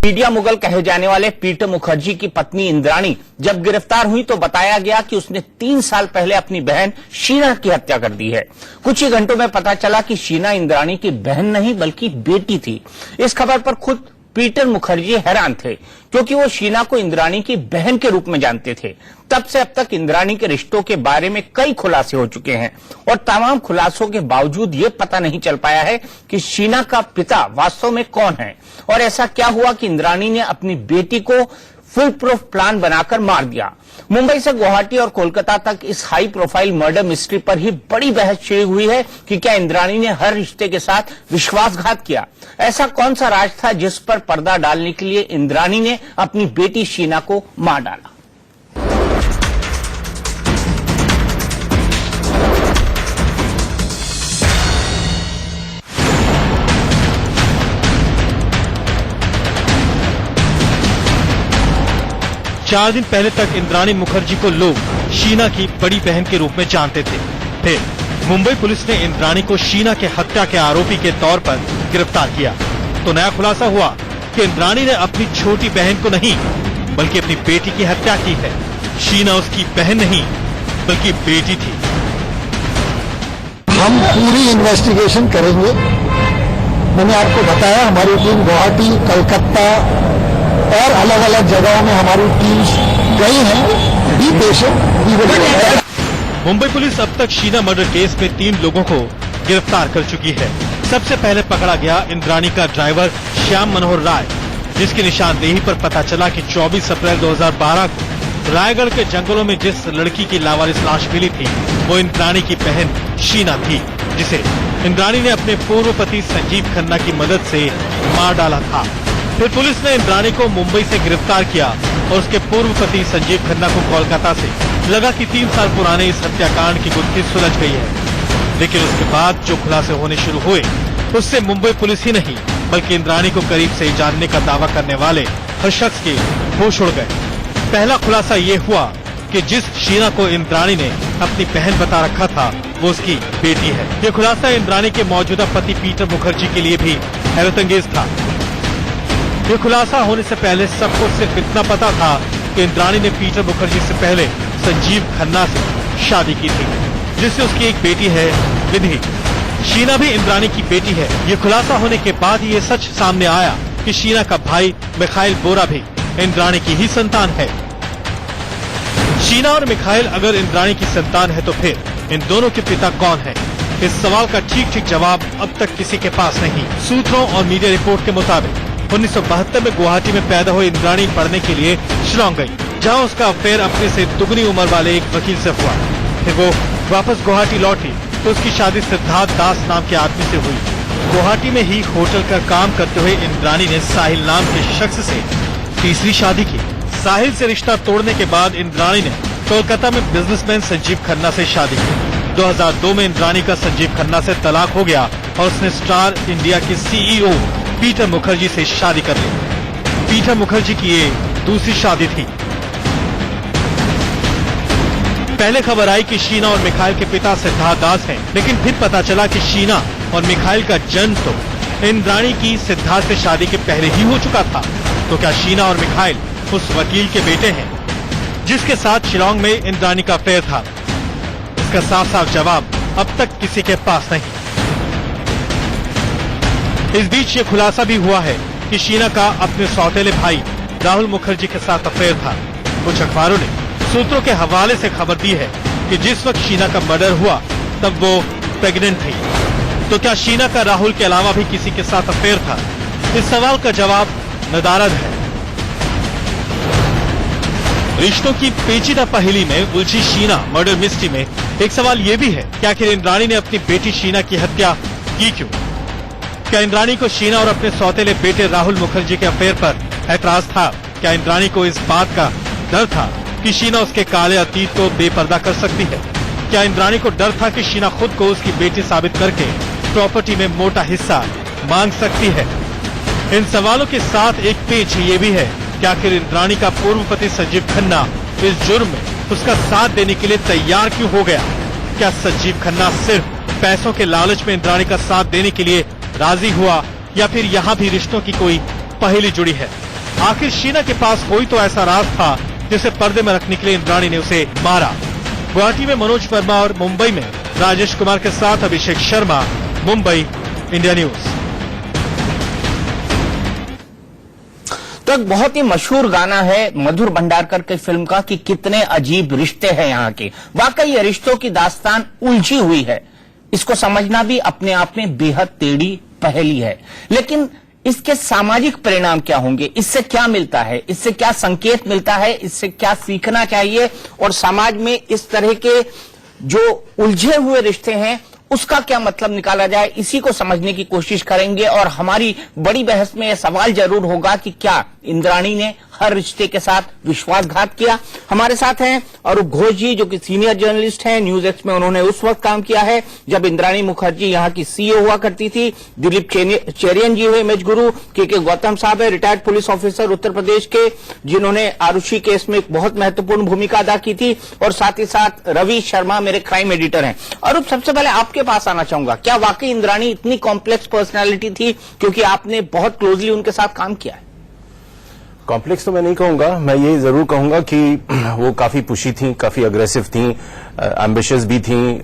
Media Mughal कहे जाने वाले पीटर मुखर्जी की पत्नी इंद्राणी जब गिरफ्तार हुई तो बताया गया कि उसने 3 साल पहले अपनी बहन शीना की हत्या कर दी है। कुछ ही घंटों में पता चला कि शीना इंद्राणी की बहन नहीं बल्कि बेटी थी। इस खबर पर खुद पीटर मुखर्जी हैरान थे क्योंकि वो शीना को इंद्राणी की बहन के रूप में जानते थे। तब से अब तक इंद्राणी के रिश्तों के बारे में कई खुलासे हो चुके हैं और तमाम खुलासों के बावजूद ये पता नहीं चल पाया है कि शीना का पिता वास्तव में कौन है और ऐसा क्या हुआ कि इंद्राणी ने अपनी बेटी को फुल प्रूफ प्लान बनाकर मार दिया। मुंबई से गुवाहाटी और कोलकाता तक इस हाई प्रोफाइल मर्डर मिस्ट्री पर ही बड़ी बहस छिड़ी हुई है कि क्या इंद्राणी ने हर रिश्ते के साथ विश्वासघात किया। ऐसा कौन सा राज था जिस पर पर्दा डालने के लिए इंद्राणी ने अपनी बेटी शीना को मार डाला। 4 दिन पहले तक इंद्राणी मुखर्जी को लोग शीना की बड़ी बहन के रूप में जानते थे। फिर मुंबई पुलिस ने इंद्राणी को शीना के हत्या के आरोपी के तौर पर गिरफ्तार किया तो नया खुलासा हुआ कि इंद्राणी ने अपनी छोटी बहन को नहीं बल्कि अपनी बेटी की हत्या की है। शीना उसकी बहन नहीं बल्कि बेटी थी। हम पूरी इन्वेस्टिगेशन करेंगे। मैंने आपको बताया हमारी टीम गुवाहाटी, कलकत्ता और अलग अलग जगहों में हमारी टीम्स गई हैं। Be patient. मुंबई पुलिस अब तक शीना मर्डर केस में 3 लोगों को गिरफ्तार कर चुकी है। सबसे पहले पकड़ा गया इंद्राणी का ड्राइवर श्याम मनोहर राय, जिसकी निशानदेही पर पता चला कि 24 अप्रैल 2012 को रायगढ़ के जंगलों में जिस लड़की की लावारिस लाश मिली थी वो इंद्राणी की बहन शीना थी, जिसे इंद्राणी ने अपने पूर्व पति संजीव खन्ना की मदद से मार डाला था। फिर पुलिस ने इंद्राणी को मुंबई से गिरफ्तार किया और उसके पूर्व पति संजीव खन्ना को कोलकाता से। लगा कि 3 साल पुराने इस हत्याकांड की गुत्थी सुलझ गई है, लेकिन उसके बाद जो खुलासे होने शुरू हुए उससे मुंबई पुलिस ही नहीं बल्कि इंद्राणी को करीब से जानने का दावा करने वाले हर शख्स के होश उड़ गए। पहला खुलासा ये हुआ कि जिस शीना को इंद्राणी ने अपनी बहन बता रखा था वो उसकी बेटी है। ये खुलासा इंद्राणी के मौजूदा पति पीटर मुखर्जी के लिए भी हैरतअंगेज था। ये खुलासा होने से पहले सबको सिर्फ इतना पता था कि इंद्राणी ने पीटर मुखर्जी से पहले संजीव खन्ना से शादी की थी, जिससे उसकी एक बेटी है विधि। शीना भी इंद्राणी की बेटी है। ये खुलासा होने के बाद ये सच सामने आया कि शीना का भाई मिखाइल बोरा भी इंद्राणी की ही संतान है। शीना और मिखाइल अगर इंद्राणी की संतान है तो फिर इन दोनों के पिता कौन है? इस सवाल का ठीक जवाब अब तक किसी के पास नहीं। सूत्रों और मीडिया रिपोर्ट के मुताबिक 1972 में गुवाहाटी में पैदा हुई इंद्राणी पढ़ने के लिए शिलांग गई, जहां उसका अफेयर अपने से दुगनी उम्र वाले एक वकील से हुआ। फिर वो वापस गुवाहाटी लौटी तो उसकी शादी सिद्धार्थ दास नाम के आदमी से हुई। गुवाहाटी में ही होटल का काम करते हुए इंद्राणी ने साहिल नाम के शख्स से तीसरी शादी की। साहिल से रिश्ता तोड़ने के बाद इंद्राणी ने कोलकाता में बिजनेसमैन संजीव खन्ना से शादी की। 2002 में इंद्राणी का संजीव खन्ना से तलाक हो गया और उसने स्टार इंडिया के CEO पीटर मुखर्जी से शादी कर ली। पीटर मुखर्जी की ये दूसरी शादी थी। पहले खबर आई कि शीना और मिखाइल के पिता सिद्धार्थ दास हैं, लेकिन फिर पता चला कि शीना और मिखाइल का जन्म तो इंद्राणी की सिद्धार्थ से शादी के पहले ही हो चुका था। तो क्या शीना और मिखाइल उस वकील के बेटे हैं जिसके साथ शिलांग में इंद्राणी का अफेयर था? इसका साफ जवाब अब तक किसी के पास नहीं। इस बीच ये खुलासा भी हुआ है कि शीना का अपने सौतेले भाई राहुल मुखर्जी के साथ अफेयर था। कुछ अखबारों ने सूत्रों के हवाले से खबर दी है कि जिस वक्त शीना का मर्डर हुआ तब वो प्रेग्नेंट थी। तो क्या शीना का राहुल के अलावा भी किसी के साथ अफेयर था? इस सवाल का जवाब नदारद है। रिश्तों की पेचीदा पहेली में उलझी शीना मर्डर मिस्ट्री में एक सवाल ये भी है कि आखिर इंद्राणी ने अपनी बेटी शीना की हत्या की क्यों? क्या इंद्राणी को शीना और अपने सौतेले बेटे राहुल मुखर्जी के अफेयर पर ऐतराज था? क्या इंद्राणी को इस बात का डर था कि शीना उसके काले अतीत को बेपर्दा कर सकती है? क्या इंद्राणी को डर था कि शीना खुद को उसकी बेटी साबित करके प्रॉपर्टी में मोटा हिस्सा मांग सकती है? इन सवालों के साथ एक पेच ये भी है कि आखिर इंद्राणी का पूर्व पति संजीव खन्ना इस जुर्म में उसका साथ देने के लिए तैयार क्यों हो गया? क्या संजीव खन्ना सिर्फ पैसों के लालच में इंद्राणी का साथ देने के लिए राजी हुआ या फिर यहाँ भी रिश्तों की कोई पहेली जुड़ी है? आखिर शीना के पास कोई तो ऐसा राज था जिसे पर्दे में रखने के लिए इंद्राणी ने उसे मारा। गुवाहाटी में मनोज वर्मा और मुंबई में राजेश कुमार के साथ अभिषेक शर्मा, मुंबई, इंडिया न्यूज। तो एक बहुत ही मशहूर गाना है मधुर भंडारकर की फिल्म का कि कितने अजीब रिश्ते हैं यहाँ के। वाकई ये रिश्तों की दास्तान उलझी हुई है। इसको समझना भी अपने आप में बेहद टेढ़ी पहेली है। लेकिन इसके सामाजिक परिणाम क्या होंगे, इससे क्या मिलता है, इससे क्या संकेत मिलता है, इससे क्या सीखना चाहिए और समाज में इस तरह के जो उलझे हुए रिश्ते हैं उसका क्या मतलब निकाला जाए, इसी को समझने की कोशिश करेंगे। और हमारी बड़ी बहस में यह सवाल जरूर होगा कि क्या इंद्राणी ने हर रिश्ते के साथ विश्वासघात किया। हमारे साथ हैं अरूप घोष जी, जो कि सीनियर जर्नलिस्ट हैं, न्यूज एक्स में उन्होंने उस वक्त काम किया है जब इंद्राणी मुखर्जी यहाँ की सीईओ हुआ करती थी। दिलीप चेरियन जी हुए इमेज गुरु, के गौतम साहब है retired police officer Uttar Pradesh के, जिन्होंने आरुषि केस में एक बहुत महत्वपूर्ण भूमिका अदा की थी, और साथ ही साथ रवि शर्मा मेरे क्राइम एडिटर हैं। अरूप, सबसे पहले आपके पास आना चाहूंगा, क्या वाकई इंद्राणी इतनी कॉम्प्लेक्स पर्सनैलिटी थी, क्योंकि आपने बहुत क्लोजली उनके साथ काम किया है? कॉम्प्लेक्स तो मैं नहीं कहूंगा, मैं ये जरूर कहूंगा कि वो काफी पुशी थी, काफी अग्रेसिव थी, एम्बिशियस भी थी,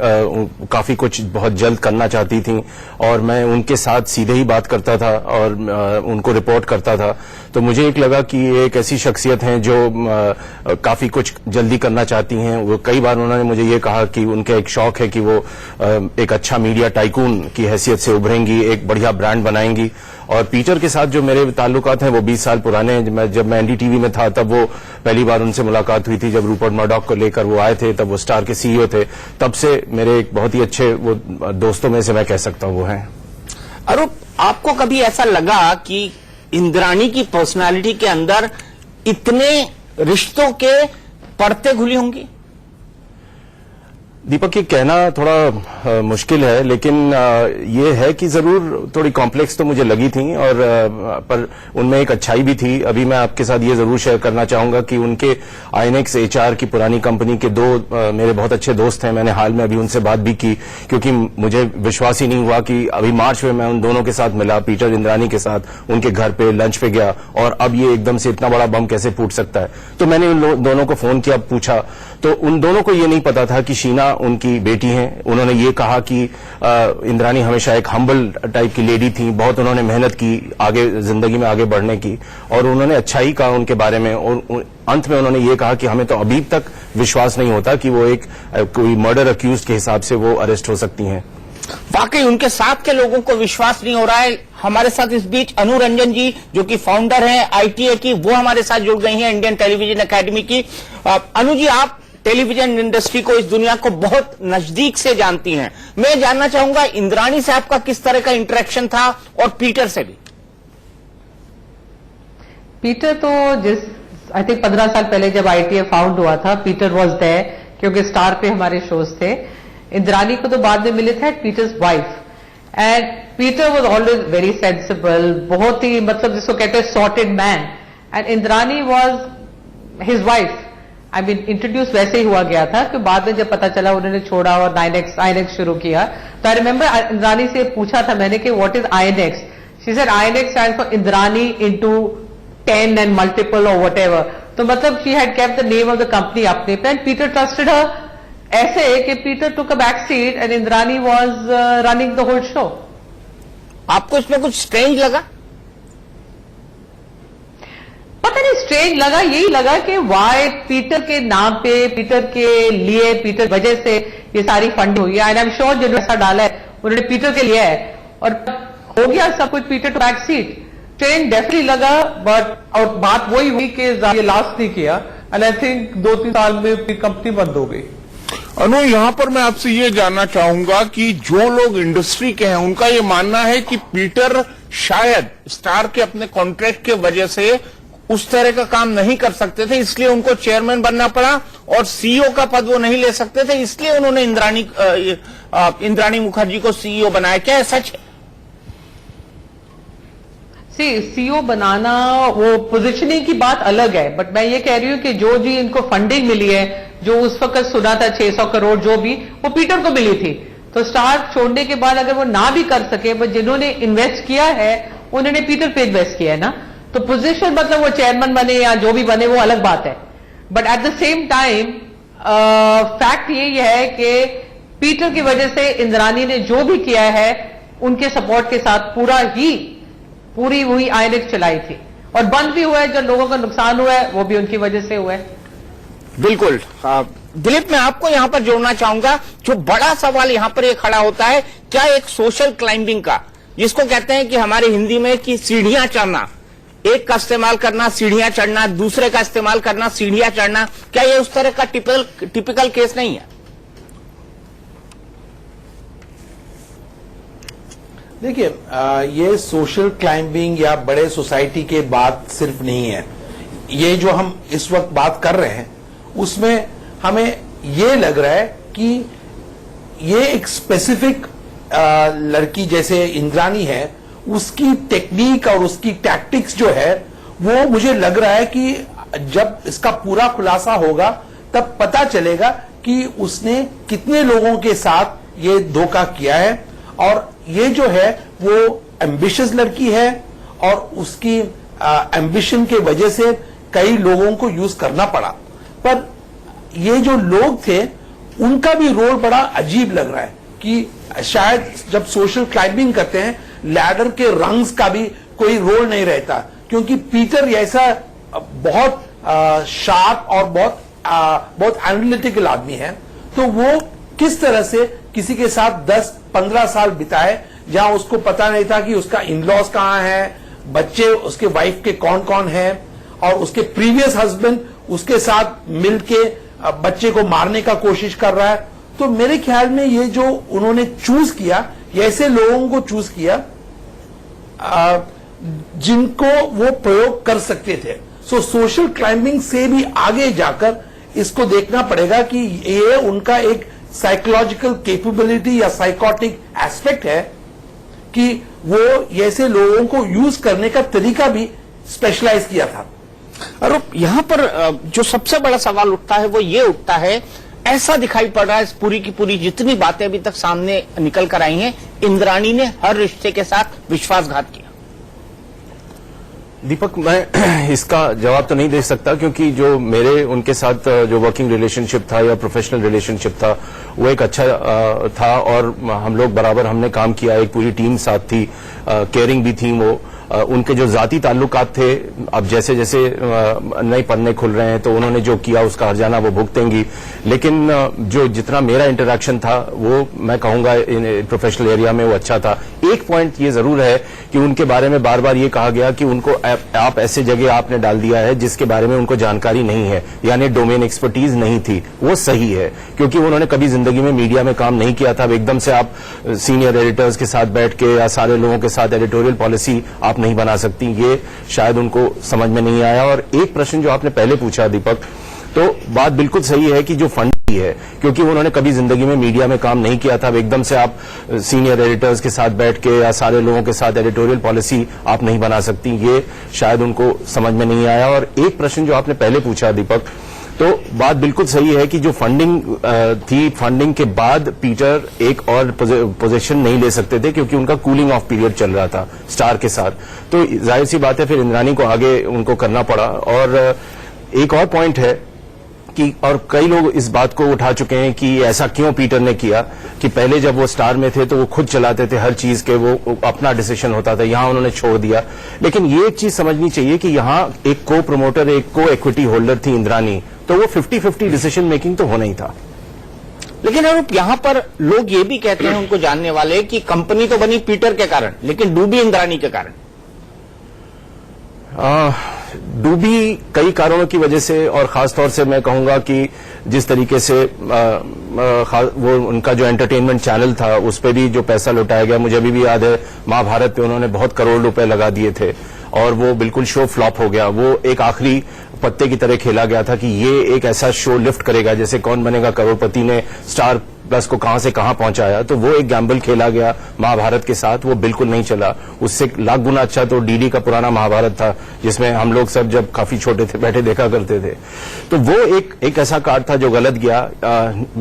काफी कुछ बहुत जल्द करना चाहती थी, और मैं उनके साथ सीधे ही बात करता था और उनको रिपोर्ट करता था। तो मुझे एक लगा कि ये एक ऐसी शख्सियत हैं जो काफी कुछ जल्दी करना चाहती हैं। वो कई बार उन्होंने मुझे ये कहा कि उनका एक शौक है कि वो एक अच्छा मीडिया टाइकून की हैसियत से उभरेंगी, एक बढ़िया ब्रांड बनाएंगी। और पीटर के साथ जो मेरे ताल्लुकात हैं वो 20 साल पुराने हैं। जब मैं एनडीटीवी में था तब वो पहली बार उनसे मुलाकात हुई थी, जब रूपर्ट मर्डॉक को लेकर वो आए थे, तब वो स्टार के सीईओ थे। तब से मेरे एक बहुत ही अच्छे वो दोस्तों में से मैं कह सकता हूं वो हैं। अरूप, आपको कभी ऐसा लगा कि इंद्राणी की पर्सनालिटी के अंदर इतने रिश्तों के परतें घुली होंगी? दीपक, ये कहना थोड़ा मुश्किल है, लेकिन ये है कि जरूर थोड़ी कॉम्प्लेक्स तो मुझे लगी थी, और पर उनमें एक अच्छाई भी थी। अभी मैं आपके साथ ये जरूर शेयर करना चाहूंगा कि उनके आईएनएक्स एचआर की पुरानी कंपनी के दो मेरे बहुत अच्छे दोस्त हैं। मैंने हाल में अभी उनसे बात भी की, क्योंकि मुझे विश्वास ही नहीं हुआ कि अभी मार्च में मैं उन दोनों के साथ मिला, पीटर इंद्राणी के साथ उनके घर पे लंच पे गया, और अब ये एकदम से इतना बड़ा बम कैसे फूट सकता है। तो मैंने उन दोनों को फोन किया, पूछा, तो उन दोनों को ये नहीं पता था कि शीना उनकी बेटी हैं। उन्होंने ये कहा कि इंद्राणी हमेशा एक हम्बल टाइप की लेडी थी, बहुत उन्होंने मेहनत की आगे जिंदगी में आगे बढ़ने की, और उन्होंने अच्छा ही कहा उनके बारे में। और अंत में उन्होंने ये कहा कि हमें तो अभी तक विश्वास नहीं होता कि वो एक कोई मर्डर अक्यूज के हिसाब से वो अरेस्ट हो सकती हैं। वाकई उनके साथ के लोगों को विश्वास नहीं हो रहा है। हमारे साथ इस बीच अनु रंजन जी, जो कि फाउंडर हैं आईटीए की, वो हमारे साथ जुड़ गई हैं, इंडियन टेलीविजन एकेडमी की। अनु जी, आप टेलीविजन इंडस्ट्री को, इस दुनिया को बहुत नजदीक से जानती हैं। मैं जानना चाहूंगा इंद्राणी से आपका किस तरह का इंटरेक्शन था, और पीटर से भी? पीटर तो आई थिंक 15 साल पहले जब आईटीए फाउंड हुआ था, पीटर वॉज देयर, क्योंकि स्टार पे हमारे शोज थे। इंद्राणी को तो बाद में मिले थे Peter's wife, and Peter was always very sensible, बहुत ही मतलब जिसको कहते हैं sorted man, and Indrani was his wife. I mean introduce वैसे ही हुआ गया था कि बाद में जब पता चला उन्होंने छोड़ा और आईएनएक्स शुरू किया, तो आई रिमेंबर इंद्राणी से पूछा था मैंने कि what is INX. She said INX stands for Indrani into 10 and multiple और व्हाटएवर। तो मतलब she had kept the name of the company अपने पे, एंड पीटर ट्रस्टेड हर ऐसे कि Peter took a back seat and Indrani was running the whole show. आपको इसमें कुछ स्ट्रेंज लगा? पता नहीं स्ट्रेंज लगा, यही लगा कि वाई पीटर के नाम पे, पीटर के लिए, पीटर वजह से ये सारी फंड हुई है। आई एम श्योर जिन्होंने ऐसा डाला है उन्होंने पीटर के लिए है, और हो गया सब कुछ Peter to back seat. Strange definitely लगा, बट और बात वही हुई कि ये लास्ट नहीं किया, एंड आई थिंक 2-3 साल में कंपनी बंद हो गई। अनु, यहाँ पर मैं आपसे ये जानना चाहूंगा कि जो लोग इंडस्ट्री के हैं उनका ये मानना है कि पीटर शायद स्टार के अपने कॉन्ट्रैक्ट के वजह से उस तरह का काम नहीं कर सकते थे, इसलिए उनको चेयरमैन बनना पड़ा, और सीईओ का पद वो नहीं ले सकते थे, इसलिए उन्होंने इंद्राणी मुखर्जी को सीईओ बनाया। क्या सच है? सीईओ बनाना वो पोजीशनिंग की बात अलग है, बट मैं ये कह रही हूं कि जो जी इनको फंडिंग मिली है, जो उस वक्त सुना था 600 करोड़ जो भी, वो पीटर को मिली थी। तो स्टार छोड़ने के बाद अगर वो ना भी कर सके, बट जिन्होंने इन्वेस्ट किया है उन्होंने पीटर पे इन्वेस्ट किया है ना। तो पोजीशन मतलब वो चेयरमैन बने या जो भी बने वो अलग बात है, but at the same time fact यही है कि पीटर की वजह से इंद्राणी ने जो भी किया है उनके सपोर्ट के साथ पूरी हुई आईएनएक्स चलाई थी, और बंद भी हुआ है। जो लोगों का नुकसान हुआ है वो भी उनकी वजह से हुआ है। बिल्कुल। दिलीप, मैं आपको यहां पर जोड़ना चाहूंगा, जो बड़ा सवाल यहां पर ये खड़ा होता है, क्या एक सोशल क्लाइंबिंग का, जिसको कहते हैं कि हमारे हिंदी में कि सीढ़ियां चढ़ना, एक का इस्तेमाल करना सीढ़ियां चढ़ना, दूसरे का इस्तेमाल करना सीढ़ियां चढ़ना, क्या ये उस तरह का टिपिकल केस नहीं है? देखिए, ये सोशल क्लाइंबिंग या बड़े सोसाइटी के बात सिर्फ नहीं है। ये जो हम इस वक्त बात कर रहे हैं उसमें हमें ये लग रहा है कि ये एक स्पेसिफिक लड़की जैसे इंद्राणी है, उसकी टेक्निक और उसकी टैक्टिक्स जो है वो मुझे लग रहा है कि जब इसका पूरा खुलासा होगा तब पता चलेगा कि उसने कितने लोगों के साथ ये धोखा किया है। और ये जो है वो एम्बिशियस लड़की है और उसकी एम्बिशन के वजह से कई लोगों को यूज करना पड़ा, पर ये जो लोग थे उनका भी रोल बड़ा अजीब लग रहा है कि शायद जब सोशल क्लाइंबिंग करते हैं लैडर के रंग्स का भी कोई रोल नहीं रहता, क्योंकि पीटर ऐसा बहुत शार्प और बहुत एनालिटिकल आदमी है, तो वो किस तरह से किसी के साथ 10-15 साल बिताए जहां उसको पता नहीं था कि उसका इन-लॉज कहां है, बच्चे उसके वाइफ के कौन कौन हैं, और उसके प्रीवियस हस्बैंड उसके साथ मिलके बच्चे को मारने का कोशिश कर रहा है। तो मेरे ख्याल में ये जो उन्होंने चूज किया, ऐसे लोगों को चूज किया जिनको वो प्रयोग कर सकते थे। सो सोशल क्लाइंबिंग से भी आगे जाकर इसको देखना पड़ेगा कि ये उनका एक साइकोलॉजिकल कैपेबिलिटी या साइकोटिक एस्पेक्ट है कि वो ऐसे लोगों को यूज करने का तरीका भी स्पेशलाइज किया था। और यहां पर जो सबसे बड़ा सवाल उठता है वो ये उठता है, ऐसा दिखाई पड़ रहा है इस पूरी की पूरी जितनी बातें अभी तक सामने निकल कर आई हैं, इंद्राणी ने हर रिश्ते के साथ विश्वासघात किया। दीपक, मैं इसका जवाब तो नहीं दे सकता, क्योंकि जो मेरे उनके साथ जो वर्किंग रिलेशनशिप था या प्रोफेशनल रिलेशनशिप था वो एक अच्छा था, और हम लोग बराबर हमने काम किया, एक पूरी टीम साथ थी, केयरिंग भी थी वो। उनके जो जाती ताल्लुकात थे, अब जैसे जैसे नए पन्ने खुल रहे हैं तो उन्होंने जो किया उसका हर्जाना वो भुगतेंगी, लेकिन जो जितना मेरा इंटरेक्शन था वो मैं कहूंगा प्रोफेशनल एरिया में वो अच्छा था। एक पॉइंट ये जरूर है कि उनके बारे में बार बार ये कहा गया कि उनको आप ऐसे जगह आपने डाल दिया है जिसके बारे में उनको जानकारी नहीं है, यानी डोमेन एक्सपर्टीज नहीं थी। वो सही है, क्योंकि उन्होंने कभी जिंदगी में मीडिया में काम नहीं किया था। एकदम से आप सीनियर एडिटर्स के साथ बैठ के या सारे लोगों के साथ एडिटोरियल पॉलिसी आप नहीं बना सकती, ये शायद उनको समझ में नहीं आया। और एक प्रश्न जो आपने पहले पूछा दीपक, तो बात बिल्कुल सही है कि जो फंड है, क्योंकि उन्होंने कभी जिंदगी में मीडिया में काम नहीं किया था, एकदम से आप सीनियर एडिटर्स के साथ बैठ के या सारे लोगों के साथ एडिटोरियल पॉलिसी आप नहीं बना सकती, ये शायद उनको समझ में नहीं आया। और एक प्रश्न जो आपने पहले पूछा दीपक, तो बात बिल्कुल सही है कि जो फंडिंग थी, फंडिंग के बाद पीटर एक और पोजीशन नहीं ले सकते थे, क्योंकि उनका कूलिंग ऑफ पीरियड चल रहा था स्टार के साथ। तो जाहिर सी बात है फिर इंद्राणी को आगे उनको करना पड़ा। और एक और पॉइंट है कि, और कई लोग इस बात को उठा चुके हैं कि ऐसा क्यों पीटर ने किया, कि पहले जब वो स्टार में थे तो वो खुद चलाते थे हर चीज के, वो अपना डिसीजन होता था, यहां उन्होंने छोड़ दिया। लेकिन ये एक चीज समझनी चाहिए कि यहां एक को प्रमोटर, एक को इक्विटी होल्डर थी इंद्राणी, तो वो 50-50 डिसीजन मेकिंग तो होना ही था। लेकिन अरूप, यहां पर लोग ये भी कहते हैं, उनको जानने वाले, कि कंपनी तो बनी पीटर के कारण लेकिन डूबी इंद्राणी के कारण। डूबी कई कारणों की वजह से, और खासतौर से मैं कहूंगा कि जिस तरीके से वो उनका जो एंटरटेनमेंट चैनल था उस पर भी जो पैसा लुटाया गया, मुझे अभी भी याद है महाभारत पे उन्होंने बहुत करोड़ रुपए लगा दिए थे और वो बिल्कुल शो फ्लॉप हो गया। वो एक आखिरी पत्ते की तरह खेला गया था कि ये एक ऐसा शो लिफ्ट करेगा जैसे कौन बनेगा करोड़पति ने स्टार प्लस को कहां से कहां पहुंचाया, तो वो एक गैम्बल खेला गया महाभारत के साथ, वो बिल्कुल नहीं चला। उससे लाख गुना अच्छा तो डीडी का पुराना महाभारत था, जिसमें हम लोग सब जब काफी छोटे थे बैठे देखा करते थे। तो वो एक ऐसा कार्ड था जो गलत गया।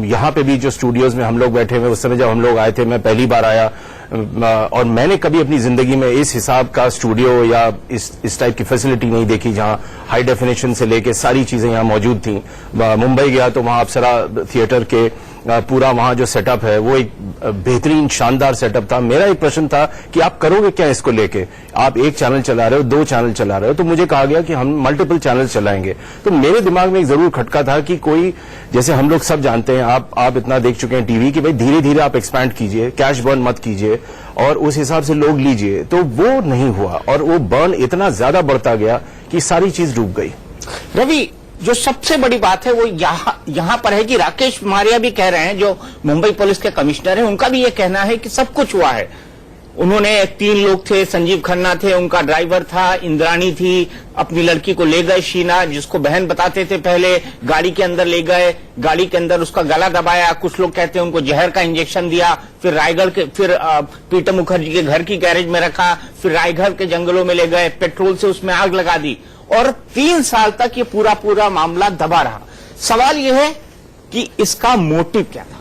यहां पे भी जो स्टूडियोज में हम लोग बैठे हुए, उस समय जब हम लोग आए थे, मैं पहली बार आया और मैंने कभी अपनी जिंदगी में इस हिसाब का स्टूडियो या इस टाइप की फैसिलिटी नहीं देखी, जहां हाई डेफिनेशन से लेके सारी चीजें यहां मौजूद थी। मुंबई गया तो वहां अप्सरा थिएटर के पूरा वहां जो सेटअप है वो एक बेहतरीन शानदार सेटअप था। मेरा एक प्रश्न था कि आप करोगे क्या इसको लेके? आप एक चैनल चला रहे हो, 2 चैनल चला रहे हो, तो मुझे कहा गया कि हम मल्टीपल चैनल चलाएंगे। तो मेरे दिमाग में एक जरूर खटका था कि कोई, जैसे हम लोग सब जानते हैं, आप इतना देख चुके हैं टीवी, कि भाई धीरे धीरे आप एक्सपैंड कीजिए, कैश बर्न मत कीजिए और उस हिसाब से लोग लीजिए। तो वो नहीं हुआ और वो बर्न इतना ज्यादा बढ़ता गया कि सारी चीज डूब गई। रवि, जो सबसे बड़ी बात है वो यहां पर है कि राकेश मारिया भी कह रहे हैं, जो मुंबई पुलिस के कमिश्नर हैं, उनका भी ये कहना है कि सब कुछ हुआ है। उन्होंने 3 लोग थे, संजीव खन्ना थे, उनका ड्राइवर था, इंद्राणी थी, अपनी लड़की को ले गए, शीना जिसको बहन बताते थे पहले, गाड़ी के अंदर ले गए, गाड़ी के अंदर उसका गला दबाया, कुछ लोग कहते हैं उनको जहर का इंजेक्शन दिया, फिर रायगढ़ के, फिर पीटर मुखर्जी के घर की गैरेज में रखा, फिर रायगढ़ के जंगलों में ले गए, पेट्रोल से उसमें आग लगा दी और 3 साल तक ये पूरा मामला दबा रहा। सवाल यह है कि इसका मोटिव क्या था?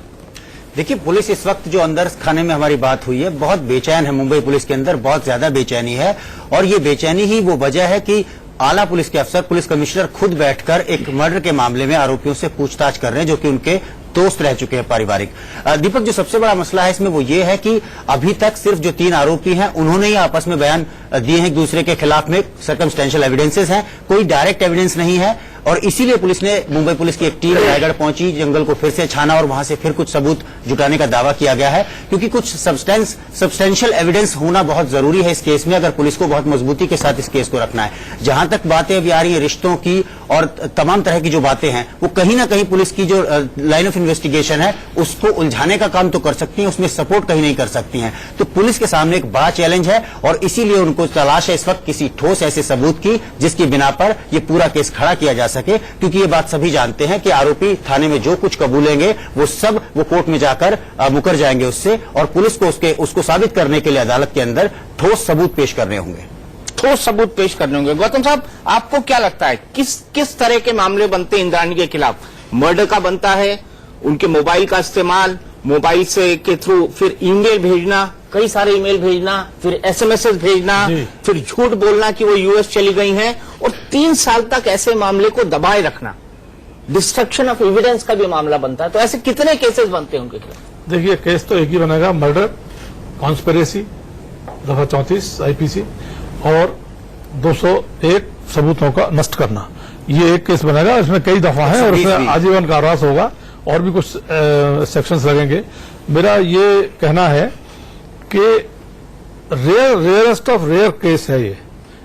देखिए, पुलिस इस वक्त जो अंदर खाने में हमारी बात हुई है, बहुत बेचैन है। मुंबई पुलिस के अंदर बहुत ज्यादा बेचैनी है और ये बेचैनी ही वो वजह है कि आला पुलिस के अफसर, पुलिस कमिश्नर खुद बैठकर एक मर्डर के मामले में आरोपियों से पूछताछ कर रहे हैं, जो कि उनके दोस्त रह चुके हैं पारिवारिक। दीपक, जो सबसे बड़ा मसला है इसमें वो ये है कि अभी तक सिर्फ जो 3 आरोपी हैं उन्होंने ही आपस में बयान दिए हैं एक दूसरे के खिलाफ में, सर्कमस्टेंशियल एविडेंसेस हैं, कोई डायरेक्ट एविडेंस नहीं है और इसीलिए पुलिस ने, मुंबई पुलिस की एक टीम रायगढ़ पहुंची, जंगल को फिर से छाना और वहां से फिर कुछ सबूत जुटाने का दावा किया गया है, क्योंकि कुछ सब्सटेंशियल एविडेंस होना बहुत जरूरी है इस केस में, अगर पुलिस को बहुत मजबूती के साथ इस केस को रखना है। जहां तक बातें अभी आ रही है रिश्तों की और तमाम तरह की जो बातें हैं, वो कहीं ना कहीं पुलिस की जो लाइन ऑफ इन्वेस्टिगेशन है उसको उलझाने का काम तो कर सकती है, उसमें सपोर्ट कहीं नहीं कर सकती हैं। तो पुलिस के सामने एक बड़ा चैलेंज है और इसीलिए उनको तलाश है इस वक्त किसी ठोस ऐसे सबूत की जिसकी बिना पर ये पूरा केस खड़ा किया जा सके, क्योंकि ये बात सभी जानते हैं कि आरोपी थाने में जो कुछ कबूलेंगे वो कोर्ट में जाकर मुकर जाएंगे उससे, और पुलिस को उसको साबित करने के लिए अदालत के अंदर ठोस सबूत पेश करने होंगे। ठोस सबूत पेश करने होंगे। गौतम साहब, आपको क्या लगता है किस तरह के मामले बनते हैं इंद्राणी के खिलाफ? मर्डर का बनता है, उनके मोबाइल का इस्तेमाल, मोबाइल से के थ्रू फिर ईमेल भेजना, कई सारे ईमेल भेजना, फिर एसएमएस भेजना, फिर झूठ बोलना कि वो यूएस चली गई हैं और 3 साल तक ऐसे मामले को दबाए रखना, डिस्ट्रक्शन ऑफ एविडेंस का भी मामला बनता है। तो ऐसे कितने केसेस बनते हैं उनके खिलाफ? देखिए, केस तो एक ही बनेगा, मर्डर, कॉन्स्पिरेसी दफा 34 आईपीसी और 201 सबूतों का नष्ट करना, ये एक केस बनेगा। इसमें कई दफा है और उसमें आजीवन कारावास होगा और भी कुछ सेक्शंस लगेंगे। मेरा ये कहना है कि रेयरेस्ट ऑफ रेयर केस है ये,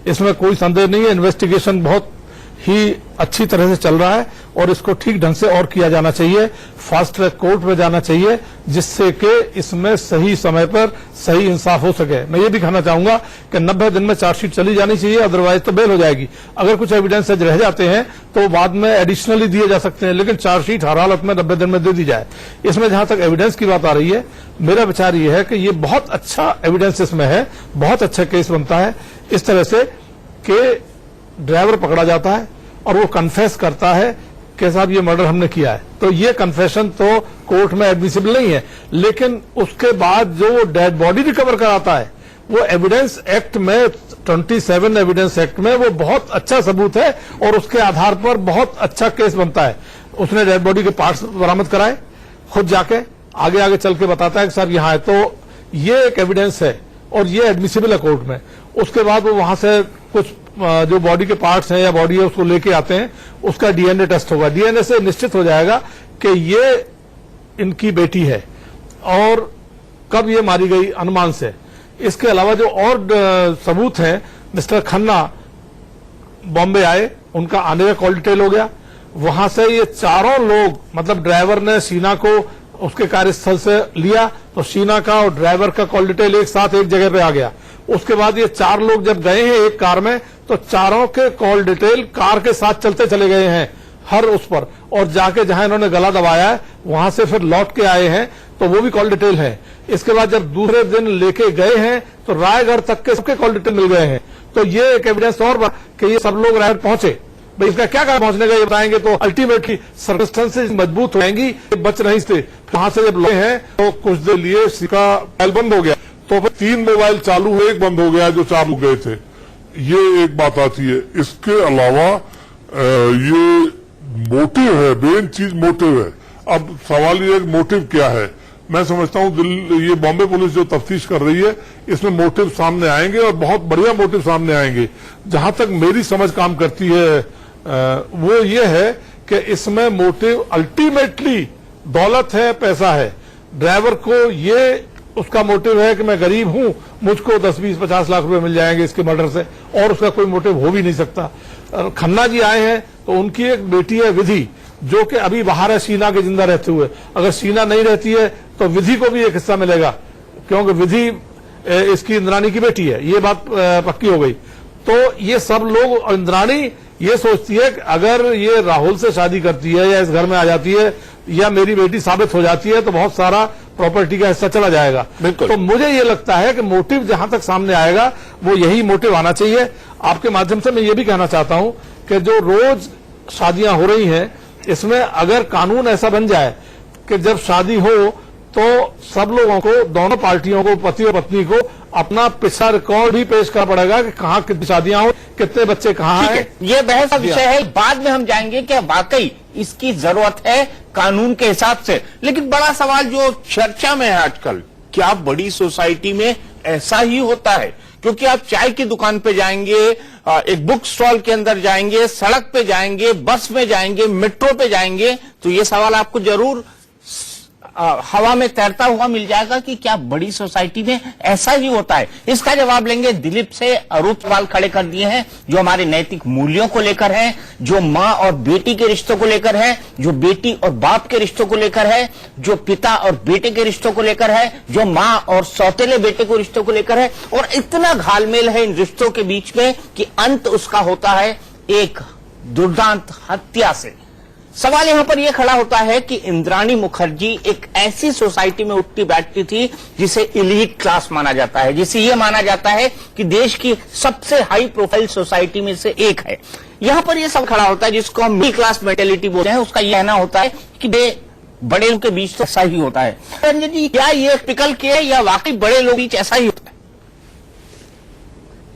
इसमें कोई संदेह नहीं है। इन्वेस्टिगेशन बहुत ही अच्छी तरह से चल रहा है और इसको ठीक ढंग से और किया जाना चाहिए, फास्ट ट्रैक कोर्ट में जाना चाहिए, जिससे कि इसमें सही समय पर सही इंसाफ हो सके। मैं ये भी कहना चाहूंगा कि 90 दिन में चार्जशीट चली जानी चाहिए, अदरवाइज तो बेल हो जाएगी। अगर कुछ एविडेंस रह जाते हैं तो बाद में एडिशनली दिए जा सकते हैं, लेकिन चार्जशीट हर हालत में 90 दिन में दे दी जाए। इसमें जहां तक एविडेंस की बात आ रही है, मेरा विचार ये है कि ये बहुत अच्छा एविडेंस इसमें है, बहुत अच्छा केस बनता है इस तरह से कि ड्राइवर पकड़ा जाता है और वो कन्फेस करता है कि साहब ये मर्डर हमने किया है। तो ये कन्फेशन तो कोर्ट में एडमिसिबल नहीं है, लेकिन उसके बाद जो वो डेड बॉडी रिकवर कराता है वो एविडेंस एक्ट में 27 एविडेंस एक्ट में वो बहुत अच्छा सबूत है और उसके आधार पर बहुत अच्छा केस बनता है। उसने डेड बॉडी के पार्ट्स बरामद कराए, खुद जाके आगे चल के बताता है कि साहब यहाँ है, तो ये एक एविडेंस है और ये एडमिसिबल है कोर्ट में। उसके बाद वो वहां से कुछ जो बॉडी के पार्ट्स हैं या बॉडी है उसको लेके आते हैं, उसका डीएनए टेस्ट होगा, डीएनए से निश्चित हो जाएगा कि ये इनकी बेटी है और कब ये मारी गई अनुमान से। इसके अलावा जो और सबूत हैं, मिस्टर खन्ना बॉम्बे आए, उनका आने का कॉल डिटेल हो गया, वहां से ये चारों लोग, मतलब ड्राइवर ने शीना को उसके कार्यस्थल से लिया तो शीना का और ड्राइवर का कॉल डिटेल एक साथ एक जगह पे आ गया। उसके बाद ये 4 लोग जब गए हैं एक कार में तो चारों के कॉल डिटेल कार के साथ चलते चले गए हैं हर उस पर, और जाके जहां इन्होंने गला दबाया है वहां से फिर लौट के आए हैं, तो वो भी कॉल डिटेल है। इसके बाद जब दूसरे दिन लेके गए हैं तो रायगढ़ तक के सबके कॉल डिटेल मिल गए हैं। तो ये एक एविडेंस और कि ये सब लोग रायगढ़ पहुंचे। भाई इसका क्या कारण पहुंचने का ये बताएंगे तो अल्टीमेटली सर्कमस्टेंसेस मजबूत हो जाएंगी, बच नहीं थे। वहां से जब लौटे हैं तो कुछ देर लिए का मोबाइल बंद हो गया, तो फिर 3 मोबाइल चालू हुए, एक बंद हो गया, जो 4 लोग गए थे। ये एक बात आती है। इसके अलावा ये मोटिव है, मेन चीज मोटिव है। अब सवाल ये मोटिव क्या है। मैं समझता हूं ये बॉम्बे पुलिस जो तफ्तीश कर रही है इसमें मोटिव सामने आएंगे और बहुत बढ़िया मोटिव सामने आएंगे। जहां तक मेरी समझ काम करती है वो ये है कि इसमें मोटिव अल्टीमेटली दौलत है, पैसा है। ड्राइवर को ये उसका मोटिव है कि मैं गरीब हूं, मुझको 10, 20, 50 लाख रुपए मिल जाएंगे इसके मर्डर से, और उसका कोई मोटिव हो भी नहीं सकता। खन्ना जी आए हैं तो उनकी एक बेटी है विधि, जो कि अभी बाहर है शीना के जिंदा रहते हुए। अगर शीना नहीं रहती है तो विधि को भी एक हिस्सा मिलेगा, क्योंकि विधि इसकी इंद्राणी की बेटी है। ये बात पक्की हो गई। तो ये सब लोग, इंद्राणी ये सोचती है कि अगर ये राहुल से शादी करती है या इस घर में आ जाती है या मेरी बेटी साबित हो जाती है तो बहुत सारा प्रॉपर्टी का हिस्सा चला जाएगा। तो मुझे ये लगता है कि मोटिव जहां तक सामने आएगा वो यही मोटिव आना चाहिए। आपके माध्यम से मैं ये भी कहना चाहता हूं कि जो रोज शादियां हो रही हैं, इसमें अगर कानून ऐसा बन जाए कि जब शादी हो तो सब लोगों को, दोनों पार्टियों को, पति और पत्नी को अपना पिछला रिकॉर्ड भी पेश करना पड़ेगा कि कहाँ कितनी शादियां हो, कितने बच्चे कहाँ हैं। ये बहस का विषय है, बाद में हम जाएंगे कि वाकई इसकी जरूरत है कानून के हिसाब से। लेकिन बड़ा सवाल जो चर्चा में है आजकल, क्या बड़ी सोसाइटी में ऐसा ही होता है? क्योंकि आप चाय की दुकान पे जाएंगे, एक बुक स्टॉल के अंदर जाएंगे, सड़क पे जाएंगे, बस में जाएंगे, मेट्रो पे जाएंगे, तो ये सवाल आपको जरूर हवा में तैरता हुआ मिल जाएगा कि क्या बड़ी सोसाइटी में ऐसा ही होता है। इसका जवाब लेंगे दिलीप से। अरूप सवाल खड़े कर दिए हैं जो हमारे नैतिक मूल्यों को लेकर है, जो मां और बेटी के रिश्तों को लेकर है, जो बेटी और बाप के रिश्तों को लेकर है, जो पिता और बेटे के रिश्तों को लेकर है, जो मां और सौतेले बेटे को रिश्तों को लेकर है। और इतना घालमेल है इन रिश्तों के बीच में कि अंत उसका होता है एक दुर्दांत हत्या से। सवाल यहां पर यह खड़ा होता है कि इंद्राणी मुखर्जी एक ऐसी सोसाइटी में उठती बैठती थी जिसे इलीट क्लास माना जाता है, जिसे यह माना जाता है कि देश की सबसे हाई प्रोफाइल सोसाइटी में से एक है। यहां पर यह सब खड़ा होता है जिसको हम मिडिल क्लास मेंटेलिटी बोलते हैं। उसका यह कहना होता है कि बड़े लोगों के बीच तो ऐसा ही होता है। रंजन जी, क्या ये टिकल के या वाकई बड़े लोग बीच ऐसा ही होता है?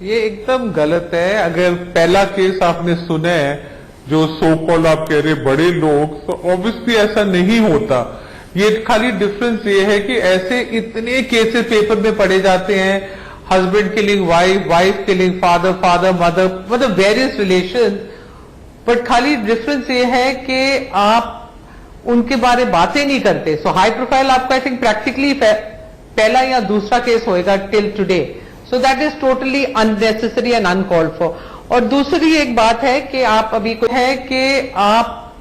ये एकदम गलत है। अगर पहला केस आपने सुना है जो सो कॉल्ड आप कह रहे बड़े लोग, तो ऑब्वियसली ऐसा नहीं होता। ये खाली डिफरेंस ये है कि ऐसे इतने केसेस पेपर में पढ़े जाते हैं, husband killing wife, wife killing father, father mother, मतलब वेरियस रिलेशन। बट खाली डिफरेंस ये है कि आप उनके बारे बातें नहीं करते। सो हाई प्रोफाइल आपका आई थिंक प्रैक्टिकली पहला या दूसरा केस होएगा till today. So that is totally unnecessary and uncalled for. और दूसरी एक बात है कि आप अभी को है कि आप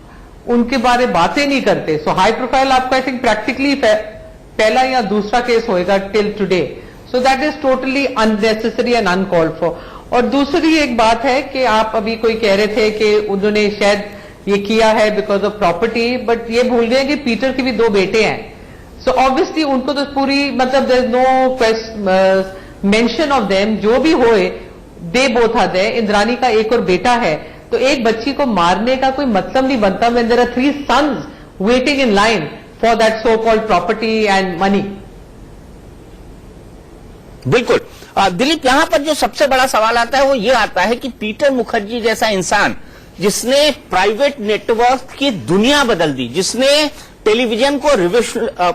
उनके बारे बातें नहीं करते। सो हाई प्रोफाइल आपका आई थिंक प्रैक्टिकली पहला या दूसरा केस होएगा till today. So that is totally unnecessary and uncalled for. और दूसरी एक बात है कि आप अभी कोई कह रहे थे कि उन्होंने शायद ये किया है बिकॉज ऑफ प्रॉपर्टी, बट ये भूल गए कि पीटर के भी 2 बेटे हैं। सो ऑब्वियसली उनको तो पूरी, मतलब there is no mention of them. जो भी होए, they both are there. Indrani का एक और बेटा है, तो एक बच्ची को मारने का कोई मतलब नहीं बनता when there are 3 sons waiting in line for that so called property and money। बिल्कुल दिलीप, यहां पर जो सबसे बड़ा सवाल आता है वो ये आता है कि पीटर मुखर्जी जैसा इंसान जिसने प्राइवेट नेटवर्क की दुनिया बदल दी, जिसने टेलीविजन को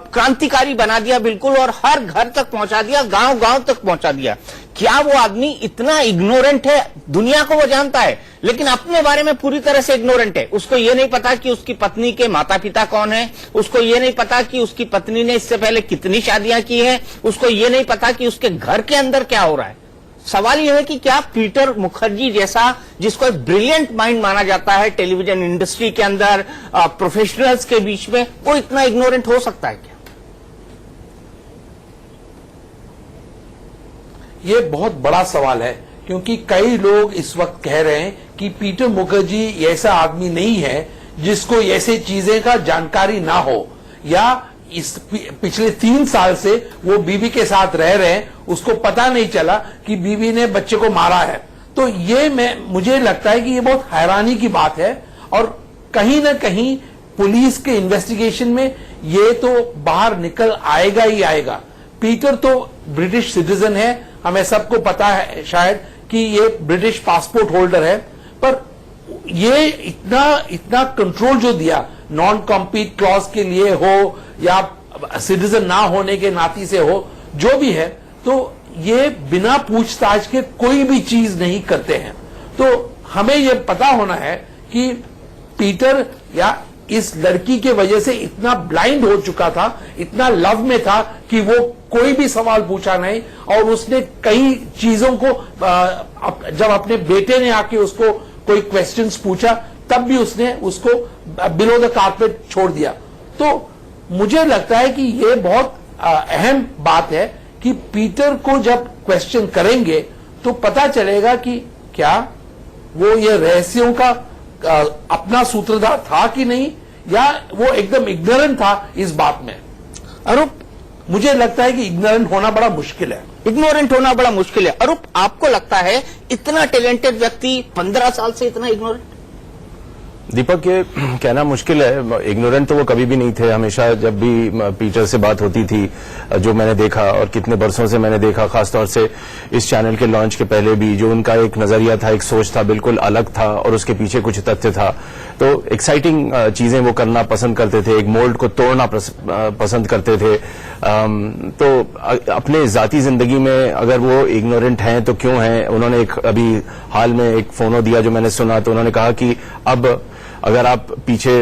क्रांतिकारी बना दिया बिल्कुल, और हर घर तक पहुंचा दिया, गांव गांव तक पहुंचा दिया, क्या वो आदमी इतना इग्नोरेंट है? दुनिया को वो जानता है लेकिन अपने बारे में पूरी तरह से इग्नोरेंट है। उसको ये नहीं पता कि उसकी पत्नी के माता पिता कौन है, उसको ये नहीं पता कि उसकी पत्नी ने इससे पहले कितनी शादियां की हैं, उसको ये नहीं पता कि उसके घर के अंदर क्या हो रहा है। सवाल यह है कि क्या पीटर मुखर्जी जैसा, जिसको एक ब्रिलियंट माइंड माना जाता है टेलीविजन इंडस्ट्री के अंदर, प्रोफेशनल्स के बीच में, वो इतना इग्नोरेंट हो सकता है क्या? ये बहुत बड़ा सवाल है, क्योंकि कई लोग इस वक्त कह रहे हैं कि पीटर मुखर्जी ऐसा आदमी नहीं है जिसको ऐसे चीजें का जानकारी ना हो, या इस पिछले 3 साल से वो बीवी के साथ रह रहे हैं, उसको पता नहीं चला कि बीवी ने बच्चे को मारा है। तो ये मुझे लगता है कि ये बहुत हैरानी की बात है, और कहीं ना कहीं पुलिस के इन्वेस्टिगेशन में ये तो बाहर निकल आएगा ही आएगा। पीटर तो ब्रिटिश सिटीजन है, हमें सबको पता है शायद कि ये ब्रिटिश पासपोर्ट होल्डर है, पर ये इतना कंट्रोल जो दिया नॉन कॉम्पीट क्लॉज के लिए हो या सिटीजन ना होने के नाते से हो, जो भी है, तो ये बिना पूछताछ के कोई भी चीज नहीं करते हैं। तो हमें ये पता होना है कि पीटर या इस लड़की के वजह से इतना ब्लाइंड हो चुका था, इतना लव में था कि वो कोई भी सवाल पूछा नहीं, और उसने कई चीजों को जब अपने बेटे ने आके उसको कोई क्वेश्चंस पूछा तब भी उसने उसको बिलो द कारपेट छोड़ दिया। तो मुझे लगता है कि ये बहुत अहम बात है कि पीटर को जब क्वेश्चन करेंगे तो पता चलेगा कि क्या वो ये रहस्यों का अपना सूत्रधार था कि नहीं, या वो एकदम इग्नोरेंट था इस बात में। अरूप, मुझे लगता है कि इग्नोरेंट होना बड़ा मुश्किल है। इग्नोरेंट होना बड़ा मुश्किल है। अरूप, आपको लगता है इतना टैलेंटेड व्यक्ति 15 साल से इतना इग्नोरेंट? दीपक, ये कहना मुश्किल है। इग्नोरेंट तो वो कभी भी नहीं थे। हमेशा जब भी पीटर से बात होती थी, जो मैंने देखा और कितने बरसों से मैंने देखा, खासतौर से इस चैनल के लॉन्च के पहले भी, जो उनका एक नजरिया था, एक सोच था, बिल्कुल अलग था और उसके पीछे कुछ तथ्य था। तो एक्साइटिंग चीजें वो करना पसंद करते थे, एक मोल्ड को तोड़ना पसंद करते थे। तो अपने जाती जिंदगी में अगर वो इग्नोरेंट हैं तो क्यों हैं? उन्होंने अभी हाल में एक फोनो दिया जो मैंने सुना, तो उन्होंने कहा कि अब अगर आप पीछे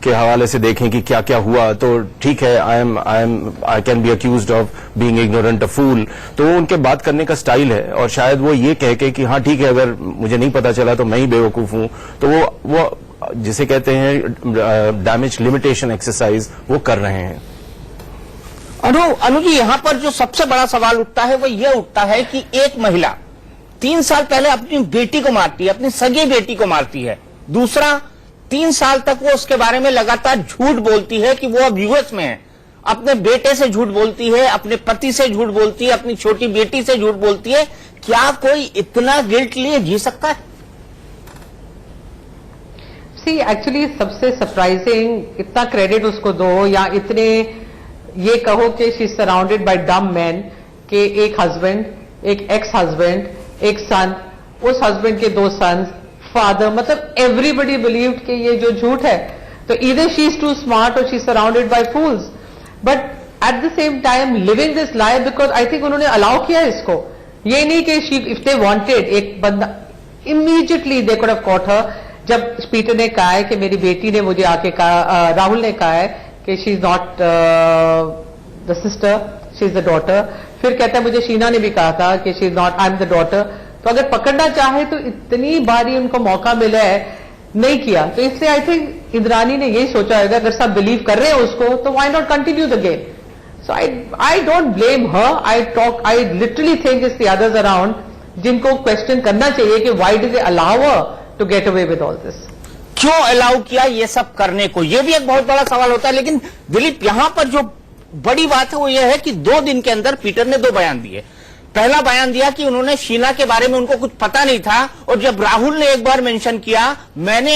के हवाले से देखें कि क्या क्या हुआ तो ठीक है, I can be accused of being ignorant a fool. तो वो उनके बात करने का स्टाइल है, और शायद वो ये कह के कि हाँ ठीक है, अगर मुझे नहीं पता चला तो मैं ही बेवकूफ हूं, तो वो जिसे कहते हैं डैमेज लिमिटेशन एक्सरसाइज वो कर रहे हैं। अनु जी, यहां पर जो सबसे बड़ा सवाल उठता है वो ये उठता है कि एक महिला 3 साल पहले अपनी बेटी को मारती है, अपनी सगी बेटी को मारती है। दूसरा, 3 साल तक वो उसके बारे में लगातार झूठ बोलती है कि वो अब यूएस में है, अपने बेटे से झूठ बोलती है, अपने पति से झूठ बोलती है, अपनी छोटी बेटी से झूठ बोलती है। क्या कोई इतना गिल्ट लिए जी सकता है? सी, एक्चुअली सबसे सरप्राइजिंग, इतना क्रेडिट उसको दो या इतने ये कहो कि शी इज सराउंडेड बाय डम मैन, के एक हस्बैंड, एक एक्स हस्बैंड, एक सन, उस हस्बैंड के 2 सन्स, फादर, मतलब एवरीबडी बिलीव्ड कि ये जो झूठ है, तो either she is too smart और she is surrounded by fools, but at the same time living this life, because I think उन्होंने अलाउ किया इसको। ये नहीं कि शी, इफ दे वांटेड, एक बंदा immediately they could have caught her. जब पीटर ने कहा है कि मेरी बेटी ने मुझे आके कहा, राहुल ने कहा है कि she is not the sister, she is the daughter. फिर कहता है मुझे शीना ने भी कहा था कि she is not, I am the daughter. तो अगर पकड़ना चाहे तो इतनी बारी उनको मौका मिला है, नहीं किया। तो इसलिए आई थिंक इंद्राणी ने यही सोचा होगा, अगर सब बिलीव कर रहे हैं उसको तो why not continue the game. So I don't blame her, I literally think it's the others around जिनको क्वेश्चन करना चाहिए कि why did they allow her to get away with all this. क्यों अलाउ किया ये सब करने को, ये भी एक बहुत बड़ा सवाल होता है। लेकिन दिलीप, यहां पर जो बड़ी बात है वो ये है कि 2 दिन के अंदर पीटर ने 2 बयान दिए। पहला बयान दिया कि उन्होंने शीना के बारे में उनको कुछ पता नहीं था, और जब राहुल ने एक बार मेंशन किया, मैंने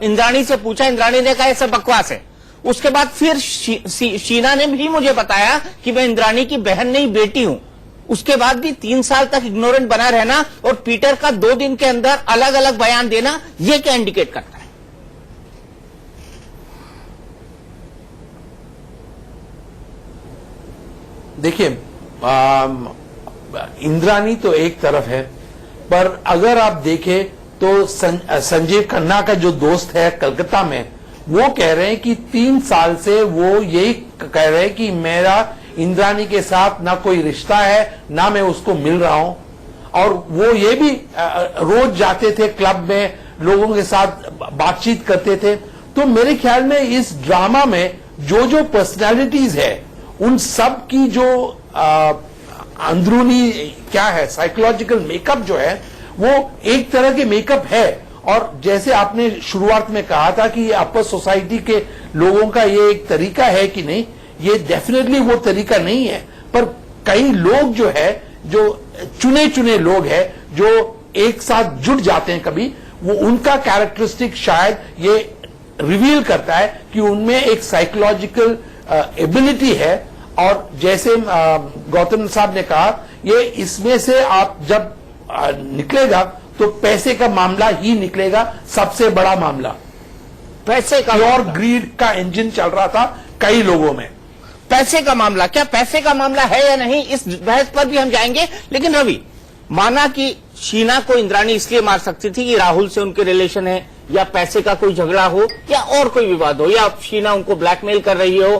इंद्राणी से पूछा, इंद्राणी ने कहा ये सब बकवास है। उसके बाद फिर शीना ने भी मुझे बताया कि मैं इंद्राणी की बहन नहीं, बेटी हूं। उसके बाद भी 3 साल तक इग्नोरेंट बना रहना और पीटर का 2 दिन के अंदर अलग अलग बयान देना, ये क्या इंडिकेट करता है? देखिए, इंद्राणी तो एक तरफ है, पर अगर आप देखें तो संजीव खन्ना का जो दोस्त है कलकत्ता में, वो कह रहे हैं कि 3 साल से वो यही कह रहे हैं कि मेरा इंद्राणी के साथ ना कोई रिश्ता है, ना मैं उसको मिल रहा हूं। और वो ये भी रोज जाते थे क्लब में, लोगों के साथ बातचीत करते थे। तो मेरे ख्याल में इस ड्रामा में जो पर्सनालिटीज है, उन सब की जो अंदरूनी क्या है, साइकोलॉजिकल मेकअप जो है, वो एक तरह के मेकअप है। और जैसे आपने शुरुआत में कहा था कि ये अपर सोसाइटी के लोगों का ये एक तरीका है कि नहीं, ये डेफिनेटली वो तरीका नहीं है। पर कई लोग जो है, जो चुने लोग हैं, जो एक साथ जुट जाते हैं कभी, वो उनका कैरेक्टरिस्टिक शायद ये रिवील करता है कि उनमें एक साइकोलॉजिकल एबिलिटी है। और जैसे गौतम साहब ने कहा, ये इसमें से आप जब निकलेगा तो पैसे का मामला ही निकलेगा, सबसे बड़ा मामला। पैसे का प्योर ग्रीड का इंजन चल रहा था कई लोगों में। पैसे का मामला, क्या पैसे का मामला है या नहीं, इस बहस पर भी हम जाएंगे। लेकिन रवि, माना कि शीना को इंद्राणी इसलिए मार सकती थी कि राहुल से उनके रिलेशन है, या पैसे का कोई झगड़ा हो, या और कोई विवाद हो, या शीना उनको ब्लैकमेल कर रही हो,